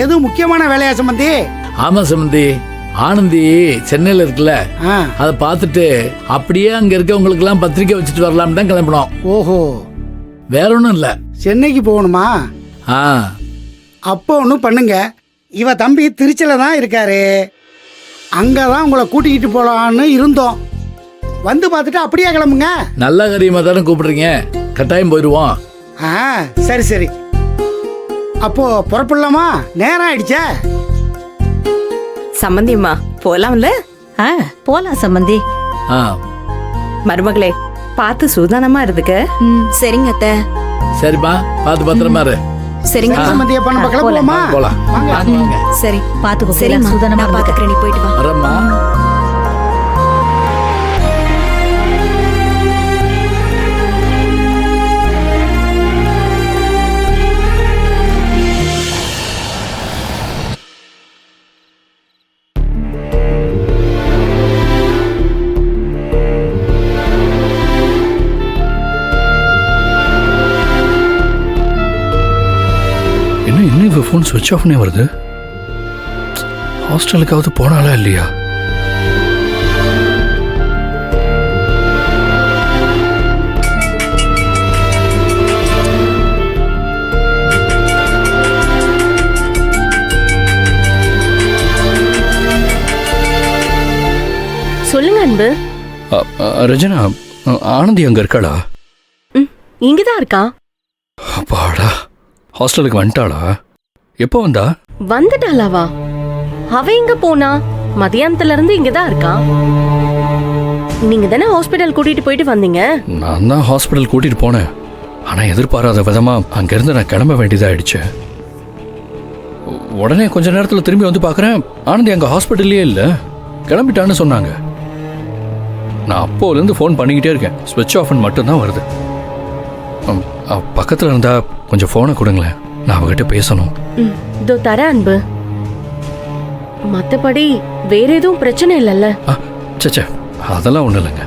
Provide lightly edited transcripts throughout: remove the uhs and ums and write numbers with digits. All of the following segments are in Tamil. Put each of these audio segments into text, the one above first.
எது முக்கியமான வேலையா சம்பந்தி? ஆமா சம்பந்தி, ஆனந்தி சென்னையில இருக்குல்ல, அதை பார்த்துட்டு அப்படியே அங்க இருக்கவங்களுக்கு எல்லாம் பத்திரிக்கை வச்சுட்டு வரலாம் தான் கிளம்பினோம். ஓஹோ, வேற ஒன்றும் இல்லை. சென்னைக்கு போகணுமா? அப்போ ஒன்றும் பண்ணுங்க, இவ தம்பி திருச்சியில தான் இருக்காரு, அங்கதான் உங்களை கூட்டிக்கிட்டு போலான்னு இருந்தோம். வந்து பார்த்துட்டு அப்படியே கிளம்புங்க. நல்ல காரியமா தானே கூப்பிடுறீங்க, கட்டாயம் போயிடுவோம். சரி சரி, அப்போ புறப்படலாமா? நேரம் ஆயிடுச்சே. சம்பந்தியம்மா போலாம்ல? போலாம் சம்பந்தி. மருமகளே பார்த்து சூதானமா இருந்துக்க. சரிங்க அத்தை. சரிப்பா, பார்த்து பத்திரமா இரு. சரிங்க சம்பந்தியா, பண்ண கிளம்புவோமா? போலாம். சரி பாத்துக்கோ. சரி, சூதானமா நான் பாத்துக்கிறேன், நீ போயிட்டு வா. வரம்மா. இன்னும் இவ ஃபோன் சுவிட்ச் ஆஃப்னே வருது. ஹாஸ்டலுக்காவது போனாலா இல்லையா? சொல்லுங்க அன்பு. ரஜனா, ஆனந்தி அங்க இருக்காளா? இங்கதான் இருக்கா. அப்பாடா, ஹாஸ்டலுக்கு வந்துட்டாளா? எப்போ வந்தா? வந்துட்டாளாவா? அவ எங்க போனா? மதியானத்துல இருந்து இங்கதான் இருக்கா. நீங்க தானே ஹாஸ்பிடல் கூட்டிட்டு போயிட்டு வந்தீங்க? நான் தான் ஹாஸ்பிடல் கூட்டிட்டு போனேன். ஆனா எதிர்பாராத விதமா அங்கிருந்து நான் கிளம்ப வேண்டியதாயிடுச்சு. உடனே கொஞ்ச நேரத்துல திரும்பி வந்து பாக்குறேன், ஆனந்தி அங்க ஹாஸ்பிட்டல்லே இல்ல, கிளம்பிட்டான்னு சொன்னாங்க. நான் அப்போல இருந்து ஃபோன் பண்ணிக்கிட்டே இருக்கேன், ஸ்விட்ச் ஆஃப்னு மட்டும்தான் வருது. பக்கத்துல இருந்தா கொஞ்சம் போனை கொடுங்களேன், நான் அவகிட்ட பேசணும். இதோ தர அன்பு. மத்தபடி வேற எதுவும் பிரச்சனை இல்லைல்ல? சச்சா, அதெல்லாம் ஒண்ணு இல்லைங்க.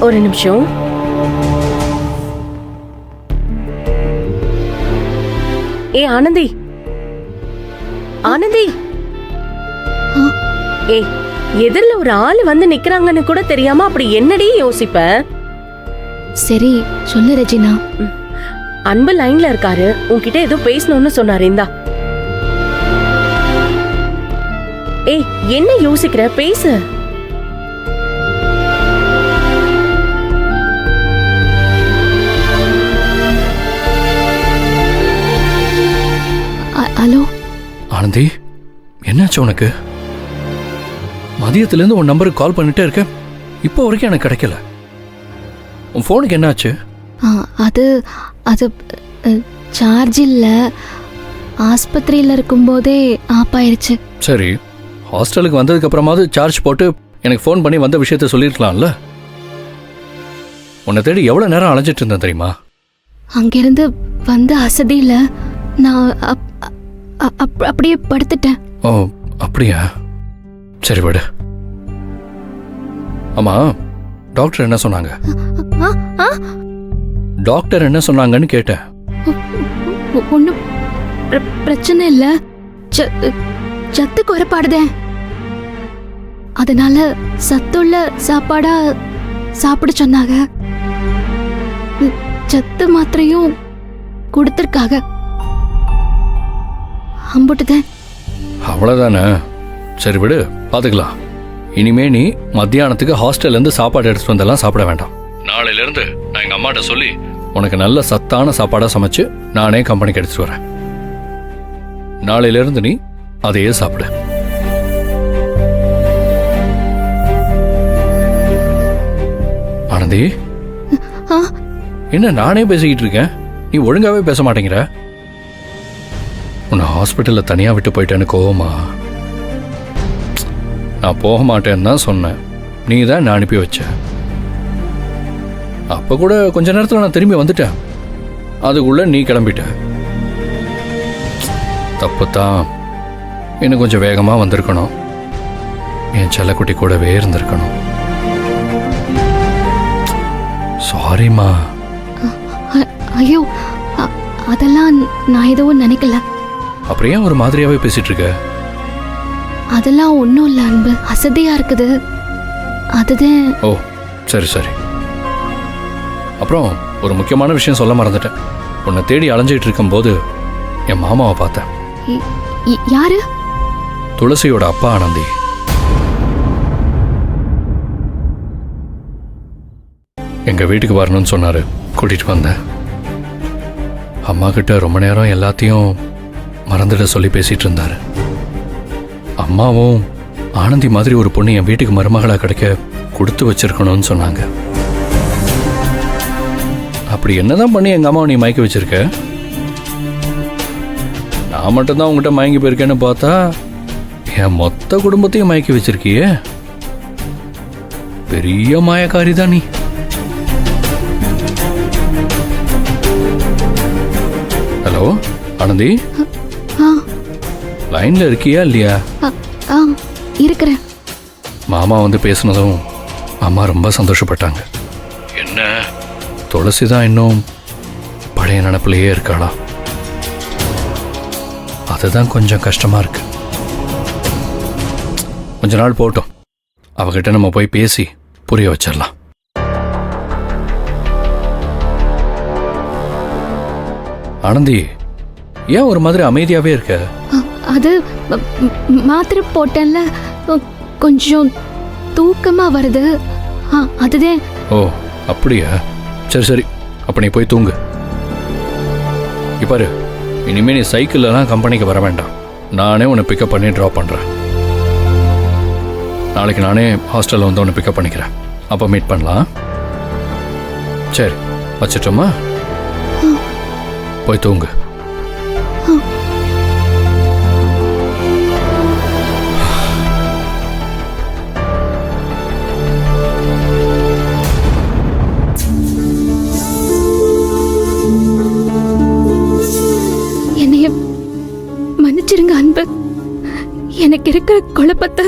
ஒரு நிமிஷம். ஏ ஆனந்தி, ஆனந்தி, ஏ எதிரில ஒரு ஆளு வந்து நிக்கிறாங்கன்னு கூட தெரியாம அப்படி என்னடி யோசிப்ப? சரி சொல்லு ரெஜினா. அன்பு லைன்ல இருக்காரு, உன்கிட்ட ஏதோ பேசணும்னு சொன்னாரு. இந்தா. ஏய், என்ன யோசிக்கிற? பேசு. ஹலோ ஆனந்தி, என்னாச்சு உனக்கு? மதியத்துல இருந்து உன் நம்பருக்கு கால் பண்ணிட்டே இருக்க, இப்போ வரைக்கும் எனக்கு கிடைக்கல. உன் போனுக்கு என்னாச்சு? அது அது சார்ஜ் இல்ல, ஆஸ்பத்திரியில இருக்கும்போதே ஆஃப் ஆயிருச்சு. சரி, ஹாஸ்டலுக்கு வந்ததுக்கு அப்புறமாவது சார்ஜ் போட்டு எனக்கு ஃபோன் பண்ணி வந்த விஷயத்த சொல்லிருக்கலாம்ல. உன்னை தேடி எவ்வளவு நேரம் அலைஞ்சிட்டு இருந்தேன் தெரியுமா? அங்கிருந்து வந்து அசதியில நான் அப்படியே படுத்துட்டேன். ஓ அப்படியா, சரி விடு. ஆமா, டாக்டர் என்ன சொன்னாங்க? டாக்டர் என்ன சொன்னாங்கன்னு கேட்டேன். ஒன்னும் பிரச்சனை இல்ல, சத்து குறைபாடுதே, அதனால சத்துள்ள சாப்பாடா சாப்பிட சொன்னாங்க. சத்து மாத்திரையும் கொடுத்திருக்காங்க. அம்புட்டுதான். அவ்வளவுதானே, சரி விடு, பாத்துக்கலாம். இனிமே நீ மத்தியானத்துக்கு ஹாஸ்டல்ல இருந்து சாப்பாடு எடுத்துட்டு வந்தெல்லாம் சாப்பிட வேண்டாம். நாளையில இருந்து நான் எங்க அம்மாட்ட சொல்லி உனக்கு நல்ல சத்தான சாப்பாடா சமைச்சு நானே கம்பெனிக்கு எடுத்துட்டு வரேன். நாளையில இருந்து நீ அதையே சாப்பிடு. ஆனந்தி, என்ன நானே பேசிக்கிட்டு இருக்கேன், நீ ஒழுங்காவே பேச மாட்டேங்கிற? உன்னை ஹாஸ்பிட்டல்ல தனியா விட்டு போயிட்டேன்னு கோவமா? நான் போக மாட்டேன்னு தான் சொன்னேன், நீ தான் நான் அனுப்பி வச்ச. அப்ப கூட கொஞ்ச நேரத்துல நான் திரும்பி வந்துட்டேன், அதுக்குள்ள நீ கிளம்பிட்ட. தப்புத்தான், இன்னும் கொஞ்சம் வேகமா வந்திருக்கணும், என் செல்லக்குட்டி கூடவே இருந்திருக்கணும். சாரிம்மா. ஐயோ, அதெல்லாம் நான் எதுவும் நினைக்கல. அப்புறம் ஏன் ஒரு மாதிரியாவே பேசிட்டு இருக்க? அதெல்லாம் ஒன்றும் இல்லை அன்பு, அசதியா இருக்குது அதுதான். ஓ சரி சரி. அப்புறம் ஒரு முக்கியமான விஷயம் சொல்ல மறந்துட்டேன். உன்னை தேடி அலைஞ்சிட்டு இருக்கும்போது என் மாமாவை பார்த்தேன். யாரு? துளசியோட அப்பா ஆனந்தி. எங்க வீட்டுக்கு வரணும்னு சொன்னாரு, கூட்டிட்டு வந்தேன். அம்மா கிட்ட ரொம்ப நேரம் எல்லாத்தையும் மறந்துட சொல்லி பேசிட்டு இருந்தாரு. அம்மாவும் ஆனந்தி மாதிரி ஒரு பொண்ணு என் வீட்டுக்கு மருமகளா கிடைக்க கொடுத்து வச்சிருக்கணும்னு சொன்னாங்க. அப்படி என்னதான் பண்ணி எங்க அம்மாவை நீ மயக்கி வச்சிருக்க? நான் மட்டும்தான் உங்ககிட்ட மயங்கி போயிருக்கேன்னு பார்த்தா என் மொத்த குடும்பத்தையும் மயக்கி வச்சிருக்கியே. பெரிய மாயக்காரி தான் நீ. ஹலோ ஆனந்தி, லைன்ல இருக்கியா இல்லையா? இருக்கிறேன். மாமா வந்து பேசுனதும் அம்மா ரொம்ப சந்தோஷப்பட்டாங்க. என்ன துளசி தான் இன்னும் பழைய நினப்பிலேயே இருக்காளா? அதுதான் கொஞ்சம் கஷ்டமா இருக்கு. கொஞ்ச நாள் போட்டோம், அவகிட்ட நம்ம போய் பேசி புரிய வச்சிடலாம். ஆனந்தி, ஏன் ஒரு மாதிரி அமைதியாவே இருக்க? அது மாத்திரை போட்டேன்ல, கொஞ்சம் தூக்கமா வருது. அதுதான். ஓ அப்படியா? சரி சரி, அப்ப நீ போய் தூங்கு. இப்பாரு, இனிமே நீ சைக்கிள்லாம் கம்பெனிக்கு வர வேண்டாம். நானே உன்னை பிக்கப் பண்ணி ட்ராப் பண்றேன். நாளைக்கு நானே ஹாஸ்டல்ல வந்து உன்னை பிக்கப் பண்ணிக்கிறேன். அப்போ மீட் பண்ணலாம். சரி வச்சிட்டோமா? போய் தூங்கு. என்னைய மன்னிச்சிருங்க அன்பு. எனக்கு இருக்கிற குழப்பத்தை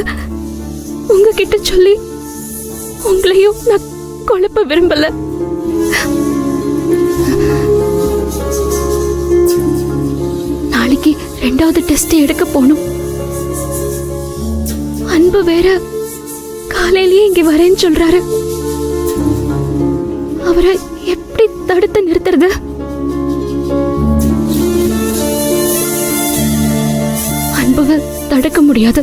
உங்ககிட்ட சொல்லி உங்களையும் நான் குழப்ப விரும்பல. நாளைக்கு 2வது டெஸ்ட் எடுக்க போகணும். அன்பு வேற காலையிலேயே இங்க வரேன்னு சொல்றாரு. அவரை எப்படி தடுத்து நிறுத்துறது? அன்புவை தடுக்க முடியாது.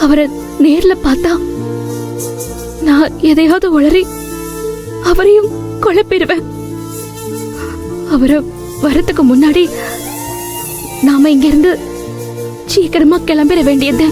அவரை நேர்ல பார்த்தா நான் எதையாவது உளறி அவரையும் குழப்பிடுவேன். அவரை வரத்துக்கு முன்னாடி நாம இங்கிருந்து சீக்கிரமா கிளம்பிட வேண்டியது.